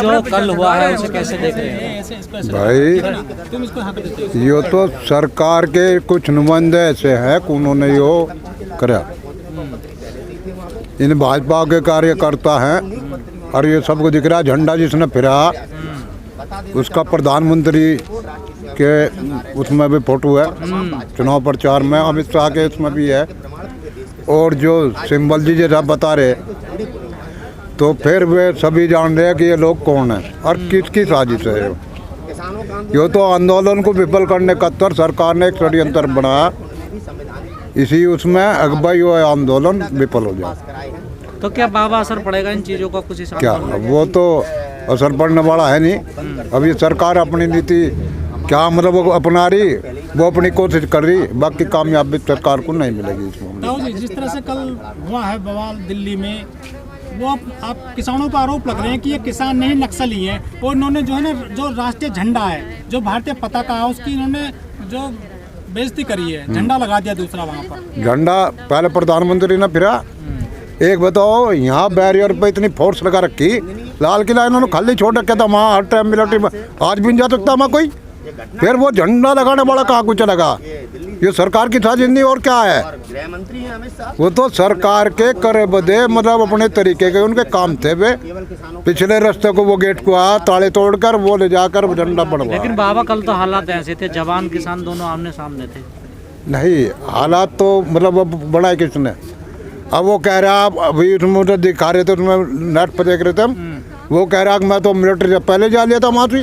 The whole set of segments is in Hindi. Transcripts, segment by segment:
जो कल हुआ है उसे कैसे देख रहे हैं भाई? ये तो सरकार के कुछ नुमाइंदे ऐसे हैं कि उन्होंने यो करा, इन भाजपा के कार्यकर्ता हैं और ये सबको दिख रहा है। झंडा जिसने फिरा उसका प्रधानमंत्री के उसमें भी फोटो है, चुनाव प्रचार में अमित शाह के उसमें भी है। और जो सिंबल जी जैसा बता रहे, तो फिर वे सभी जान रहे हैं कि ये लोग कौन है और किसकी साजिश है। ये तो आंदोलन को विफल करने का तर सरकार ने एक षड्यंत्र बनाया, इसी उसमें अगबाई वो आंदोलन विफल हो जाए। तो क्या बाबा असर पड़ेगा इन चीज़ों का कुछ हिसाब? क्या वो तो असर पड़ने वाला है नहीं। अभी सरकार अपनी नीति क्या मतलब वो अपना रही, वो अपनी कोशिश कर रही, बाकी कामयाबी सरकार को नहीं मिलेगी इसमें। जिस तरह से कल हुआ है बवाल दिल्ली में, वो आप किसानों पर आरोप लग रहे हैं कि ये किसान नहीं नक्सली हैं, और इन्होंने जो है ना जो राष्ट्रीय झंडा है, जो भारतीय पताका है, उसकी इन्होंने जो बेइज्जती करी है, झंडा लगा दिया दूसरा वहाँ पर। झंडा पहले प्रधानमंत्री ने फिरा। एक बताओ, यहाँ बैरियर पे इतनी फोर्स लगा रखी, लाल किला इन्होंने खाली छोड़ रखा था, वहाँ हर टाइम मिलिट्री में आज भी नहीं जा सकता वहाँ कोई। फिर वो झंडा लगाने वाला कहाँ कुछ लगा? ये सरकार की साजिश नहीं और क्या है? वो तो सरकार के करे बदे मतलब अपने तरीके के उनके काम थे। वे पिछले रास्ते को वो गेट को ताले तोड़कर वो ले जाकर झंडा बढ़वा। लेकिन बाबा कल तो हालात ऐसे थे, जवान किसान दोनों आमने सामने थे। नहीं, हालात तो मतलब अब बड़ा है किसने। अब वो कह रहा, अभी उसमें दिखा रहे थे, उसमें नेट पर देख रहे थे हम, वो कह रहा कि मैं तो मिलिट्री से पहले जा लिया था माफी।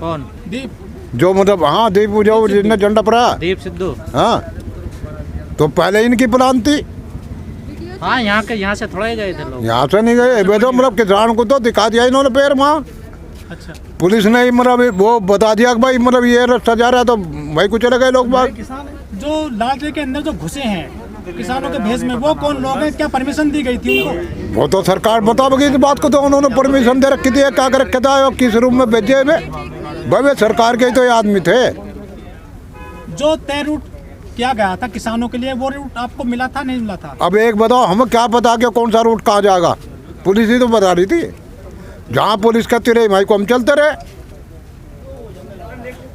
कौन? दीप, जो मतलब हाँ दीप जो जिसने झंडा पड़ा, दीप सिद्धू। हाँ, तो पहले इनकी प्लान थी। हाँ, यहाँ से थोड़ा ही गए थे लोग, यहाँ से नहीं गए। वे तो मतलब किसान को तो दिखा दिया इन्होंने पैर वहाँ। अच्छा, पुलिस ने मतलब वो बता दिया कि भाई मतलब ये रास्ता जा रहा है, तो भाई कुछ चले गए लोग बाग। जो लाल किले के अंदर जो घुसे हैं किसानों के भेष में, वो कौन लोग हैं? क्या परमिशन दी गई थी उनको? वो तो सरकार बताओगी इस बात को, तो उन्होंने परमिशन दे रखी थी, क्या कर रखा था और किस रूम में भेजे हुए? भाई सरकार के तो ये आदमी थे। जो तय रूट किया गया था किसानों के लिए, वो रूट आपको मिला था नहीं मिला था? अब एक बताओ, हमें क्या पता कि कौन सा रूट कहाँ जाएगा? पुलिस ही तो बता रही थी। जहाँ पुलिस कहती रही भाई को हम चलते रहे।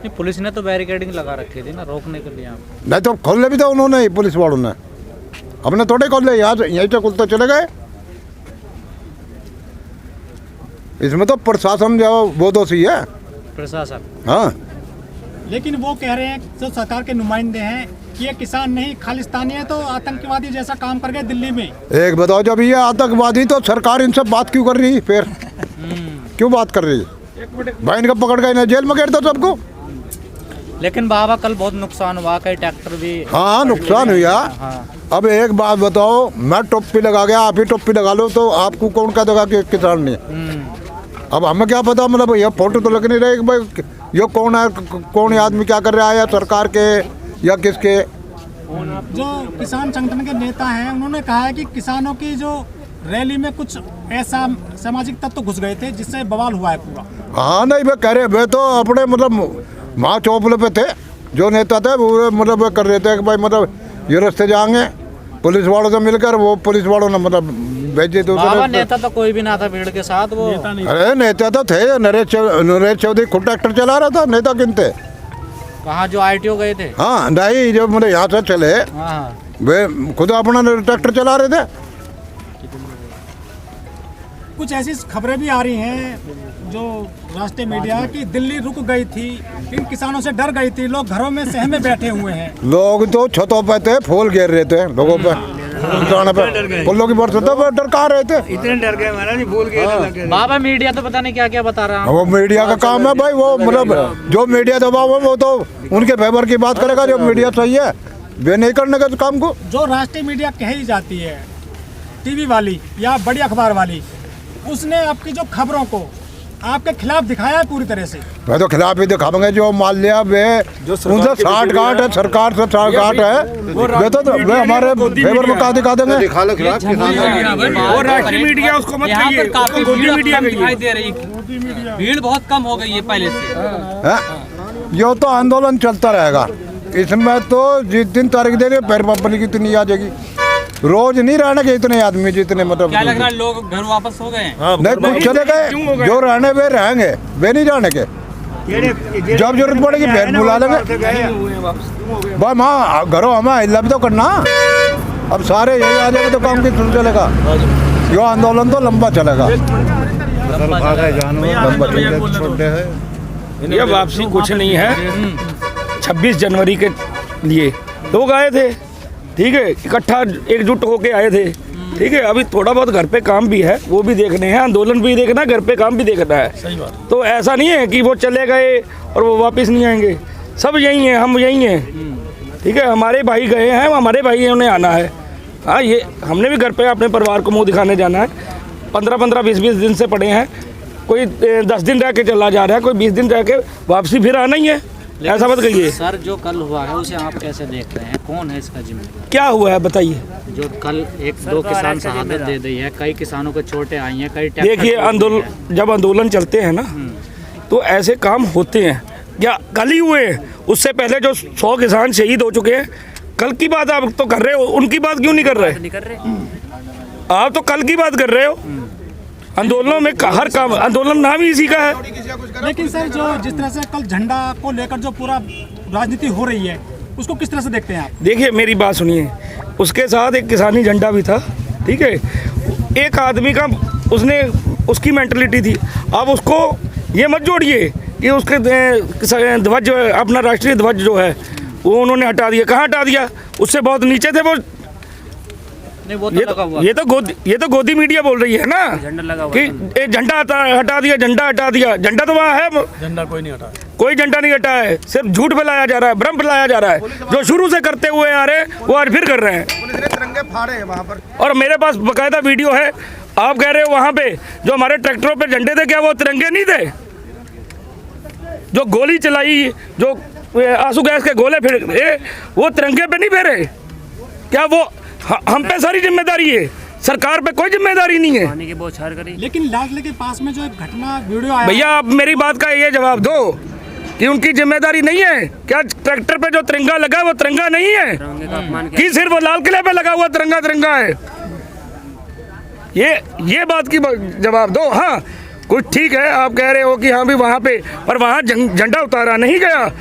पुलिस ने तो बैरिकेडिंग लगा रखी थी ना रोकने के लिए। नहीं तो खोलने भी तो उन्होंने ही, पुलिस वालों ने, हमने थोड़े खोल ले, यहाँ से यहीं से खुलते चले गए। इसमें तो प्रशासन जो वो दोषी है, प्रशासन। हाँ, लेकिन वो कह रहे हैं जो सरकार के नुमाइंदे हैं कि ये किसान नहीं खालिस्तानी है, तो आतंकवादी जैसा काम कर गए दिल्ली में। एक बताओ, जब ये आतंकवादी तो सरकार इनसे बात क्यों कर रही? फिर क्यों बात कर रही? भाई इनका पकड़ गए जेल में गिरता सबको। लेकिन बाबा कल बहुत नुकसान हुआ, कई ट्रैक्टर भी। हाँ, नुकसान हुआ। हाँ। अब एक बात बताओ, मैं टोपी लगा गया, आप ही टोपी लगा लो, तो आपको कौन कह देगा कि किसान नहीं? अब हमें क्या पता, मतलब ये फोटो तो लग नहीं रही कि भाई ये कौन है, कौन आदमी क्या कर रहा है, या सरकार के या किसके। जो किसान संगठन के नेता हैं, उन्होंने कहा है कि किसानों की जो रैली में कुछ ऐसा सामाजिक तत्व घुस गए थे जिससे बवाल हुआ है पूरा। हाँ, नहीं वे कह रहे, वे तो अपने मतलब वहाँ चौपले पे थे, जो नेता थे वो मतलब वे कर रहे थे कि भाई मतलब ये रास्ते जाएंगे, पुलिस वालों से मिलकर वो पुलिस वालों ने मतलब भेजे। तो नेता तो कोई भी ना था भीड़ के साथ, वो अरे नेता तो थे, नरेश चौधरी खुद ट्रैक्टर चला रहा था। नेता किन थे? कहाँ जो ITO गए थे? हाँ, नहीं, जो मतलब यहाँ से चले वे खुद अपना ट्रैक्टर चला रहे थे। कुछ ऐसी खबरें भी आ रही हैं जो राष्ट्रीय मीडिया की, दिल्ली रुक गई थी, इन किसानों से डर गई थी, लोग घरों में सहमे बैठे हुए हैं। लोग तो छतों पे थे, फूल गिर रहे थे लोगों पे, फूलों की बरसात पे डर कहा रहे थे, इतने डर गए महाराज जी, फूल गिरने लगे। बाबा मीडिया तो पता नहीं क्या क्या बता रहा है। वो मीडिया का काम है भाई, वो मतलब जो मीडिया दबाव है वो तो उनके फेवर की बात करेगा। जो मीडिया सही है वे नहीं करने का काम को। जो राष्ट्रीय मीडिया कही जाती है, टीवी वाली या बड़ी अखबार वाली, उसने आपकी जो खबरों को आपके खिलाफ दिखाया है पूरी तरह से। मैं तो खिलाफ ही दिखाऊंगे। जो मान लिया वे उनसे 60 गांठ है, सरकार से 60 गांठ है, वे तो वे हमारे फेवर में कहा दिखा देंगे। वो राष्ट्रीय मीडिया उसको मत कहिए, काफी दिखाई दे रही, भीड़ बहुत कम हो गई है पहले से। ये तो आंदोलन चलता रहेगा। इसमें तो जिस दिन तारीख दे रहे पैर पब्लिक इतनी आ जाएगी। रोज नहीं रहने के इतने आदमी जितने मतलब क्या लग रहा है लोग घर वापस हो गए हैं? नहीं कुछ चले गए, जो रहने वे रहेंगे, वे नहीं जाने के। जब जरूरत पड़ेगी फिर बुला लेंगे। भाई माँ घरों हमें हिला भी तो करना, अब सारे यही आ जाएंगे तो काम की शुरू चलेगा। यो आंदोलन तो लंबा चलेगा। ये वापसी कुछ नहीं है। 26 जनवरी के लिए लोग आए थे, ठीक है, इकट्ठा एकजुट होके आए थे, ठीक है। अभी थोड़ा बहुत घर पे काम भी है, वो भी देखने हैं, आंदोलन भी देखना है, घर पे काम भी देखना है। सही बात। तो ऐसा नहीं है कि वो चले गए और वो वापस नहीं आएंगे, सब यही हैं, हम यही हैं, ठीक है। हमारे भाई गए हैं, हमारे भाई उन्हें आना है। हाँ, ये हमने भी घर पे अपने परिवार को मुंह दिखाने जाना है। 15-15, 20-20 दिन से पड़े हैं, कोई 10 दिन रह के चला जा रहा है, कोई 20 दिन रह के वापसी फिर आना ही है। ऐसा मत कहिए सर। जो कल हुआ है उसे आप कैसे देख रहे हैं, कौन है इसका जिम्मेदार? क्या हुआ है बताइए। जो कल 1-2 किसान शहादत दे दी है, कई किसानों को चोटें आई हैं, कई देखिए जब आंदोलन चलते हैं ना तो ऐसे काम होते हैं। क्या कल ही हुए? उससे पहले जो 100 किसान शहीद हो चुके हैं, कल की बात आप तो कर रहे हो, उनकी बात क्यों नहीं कर रहे? आप तो कल की बात कर रहे हो। आंदोलनों में हर काम, आंदोलन नाम ही इसी का है। लेकिन सर जो जिस तरह से कल झंडा को लेकर जो पूरा राजनीति हो रही है, उसको किस तरह से देखते हैं आप? देखिए मेरी बात सुनिए, उसके साथ एक किसानी झंडा भी था, ठीक है। एक आदमी का उसकी मेंटलिटी थी। अब उसको ये मत जोड़िए कि उसके ध्वज, अपना राष्ट्रीय ध्वज जो है वो उन्होंने हटा दिया। कहाँ हटा दिया? उससे बहुत नीचे थे वो। नहीं, वो तो लगा हुआ। ये तो गोदी मीडिया बोल रही है ना झंडा लगा हुआ कि झंडा हटा दिया, झंडा हटा दिया। झंडा तो वहाँ है, झंडा कोई नहीं हटा, कोई झंडा नहीं हटा है। सिर्फ झूठ फैलाया जा रहा है, भ्रम फैलाया जा रहा है। जो शुरू से करते हुए आ रहे हैं वो आज फिर कर रहे हैं। तिरंगे फाड़े हैं वहाँ पर। और मेरे पास बकायदा वीडियो है। आप कह रहे हो वहाँ पे जो हमारे ट्रैक्टरों पे झंडे थे, क्या वो तिरंगे नहीं थे? जो गोली चलाई, जो आंसू गैस के गोले फेंके, वो तिरंगे पे नहीं फेरे क्या? वो हम पे सारी जिम्मेदारी है, सरकार पे कोई जिम्मेदारी नहीं है। पानी की बौछार करी। लेकिन लाडले के पास में जो एक घटना वीडियो आया, भैया आप मेरी बात का ये जवाब दो कि उनकी जिम्मेदारी नहीं है क्या? ट्रैक्टर पे जो तिरंगा लगा है वो तिरंगा नहीं है कि सिर्फ वो लाल किले पे लगा हुआ तिरंगा है? ये बात की जवाब दो। हाँ कुछ ठीक है, आप कह रहे हो कि हाँ भी वहाँ पे, पर वहाँ झंडा उतारा नहीं गया।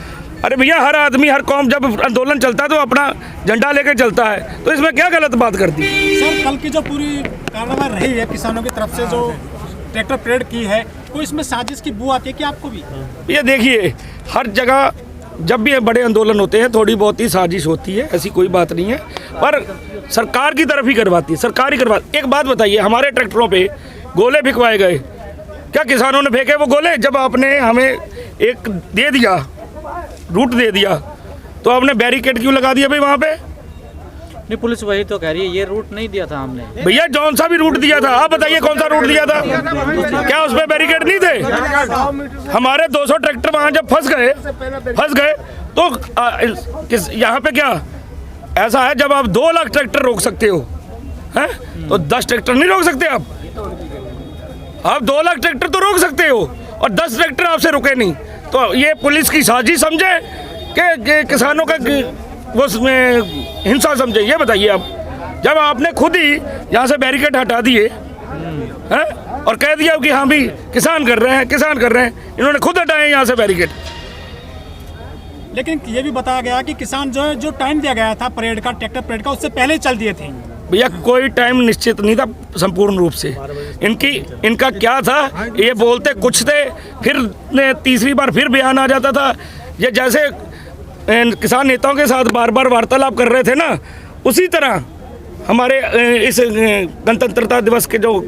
अरे भैया हर आदमी, हर कौम जब आंदोलन चलता है तो अपना झंडा लेकर चलता है, तो इसमें क्या गलत बात करती है? सर कल की जो पूरी कार्रवाई रही है किसानों की तरफ से, जो ट्रैक्टर परेड की है, कोई इसमें साजिश की बू आती है कि आपको भी? ये देखिए हर जगह जब भी बड़े आंदोलन होते हैं थोड़ी बहुत ही साजिश होती है, ऐसी कोई बात नहीं है, पर सरकार की तरफ ही करवाती है, सरकार ही करवाती। एक बात बताइए, हमारे ट्रैक्टरों पे गोले फेंकवाए गए, क्या किसानों ने फेंके वो गोले? जब आपने हमें एक दे दिया, रूट दे दिया, तो आपने बैरिकेड क्यों लगा दिया भाई वहाँ पे? नहीं, पुलिस वही तो कह रही है, ये रूट नहीं दिया था हमने। भैया जौन सा भी रूट दिया था, आप बताइए कौन सा रूट दिया था? क्या उस पे बैरिकेड नहीं थे? हमारे 200 ट्रैक्टर वहाँ जब फंस गए तो यहाँ पे क्या ऐसा है, जब आप 2 लाख ट्रैक्टर रोक सकते हो हैं, तो 10 ट्रैक्टर नहीं रोक सकते आप 2 लाख ट्रैक्टर तो रोक सकते हो और 10 ट्रैक्टर आपसे रुके नहीं। तो ये पुलिस की साजिश समझे कि किसानों का वो हिंसा समझे? ये बताइए आप, जब आपने खुद ही यहाँ से बैरिकेड हटा दिए हैं और कह दिया कि हाँ भी किसान कर रहे हैं, इन्होंने खुद हटाए यहाँ से बैरिकेड। लेकिन ये भी बताया गया कि किसान जो टाइम दिया गया था परेड का, ट्रैक्टर परेड का, उससे पहले ही चल दिए थे। भैया कोई टाइम निश्चित नहीं था संपूर्ण रूप से। इनका क्या था, ये बोलते कुछ थे, फिर तीसरी बार फिर बयान आ जाता था। ये जैसे किसान नेताओं के साथ बार बार वार्तालाप कर रहे थे ना, उसी तरह हमारे इस गणतंत्रता दिवस के जो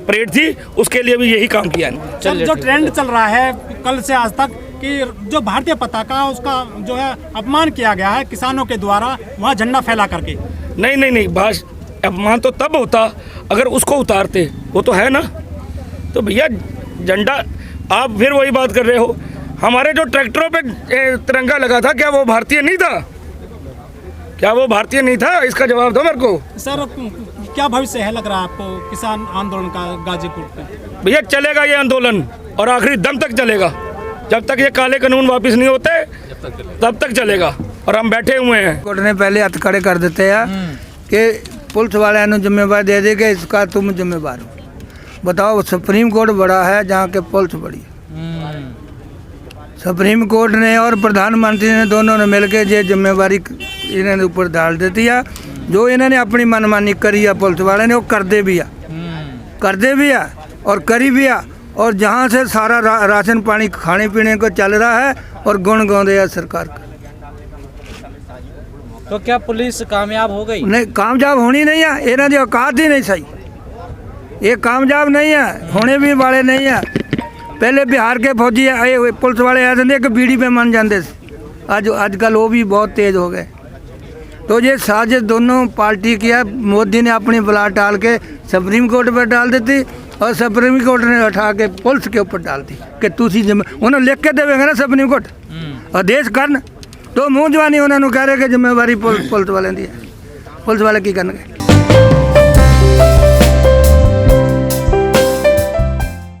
परेड थी उसके लिए भी यही काम किया है। जो ट्रेंड चल रहा है कल से आज तक कि जो भारतीय पताका उसका जो है अपमान किया गया है किसानों के द्वारा, वहाँ झंडा फैला करके। नहीं, अपमान तो तब होता अगर उसको उतारते, वो तो है ना। तो भैया झंडा, आप फिर वही बात कर रहे हो, हमारे जो ट्रैक्टरों पे तिरंगा लगा था, क्या वो भारतीय नहीं था? इसका जवाब दो मेरे को। सर क्या भविष्य है लग रहा है आपको किसान आंदोलन का गाजीपुर पे? भैया चलेगा ये आंदोलन और आखिरी दम तक चलेगा, जब तक ये काले कानून वापस नहीं होते तब तक चलेगा, और हम बैठे हुए हैं। कोर्ट ने पहले हथ खड़े कर देते हैं कि पुलिस वाले ने जिम्मेवारी दे दी कि इसका तुम जिम्मेवार हो। बताओ, सुप्रीम कोर्ट बड़ा है जहाँ के पुलिस बड़ी है। सुप्रीम कोर्ट ने और प्रधानमंत्री ने दोनों ने मिलकर ये जिम्मेवारी इन्होंने ऊपर डाल देती है। जो इन्होंने अपनी मनमानी करी है पुलिस वाले ने, वो करते भी है और करी भी है। और जहाँ से सारा राशन पानी खाने पीने को चल रहा है और गुण गाँव है सरकार का। तो क्या पुलिस कामयाब हो गई? नहीं, कामयाब होनी नहीं है, इन्हों की औकात ही नहीं सही। ये कामयाब नहीं है, होने भी वाले नहीं है। पहले बिहार के फौजी पुलिस वाले ऐसे थे कि बीड़ी पे मन जाते, आजकल वो भी बहुत तेज हो गए। तो ये साजिश दोनों पार्टी की है। मोदी ने अपनी बला डाल के सुप्रीम कोर्ट पर डाल देती और सुप्रीम कोर्ट ने उठा के पुलिस के ऊपर डाल दी कि तुसी उन्होंने लिख के देवेंगे ना सुप्रीम कोर्ट आदेश करन, तो मुँह जवानी उन्होंने कह रहे कि जिम्मेवारी पुलिस वाले दी है। पुलिस वाले की करनगे?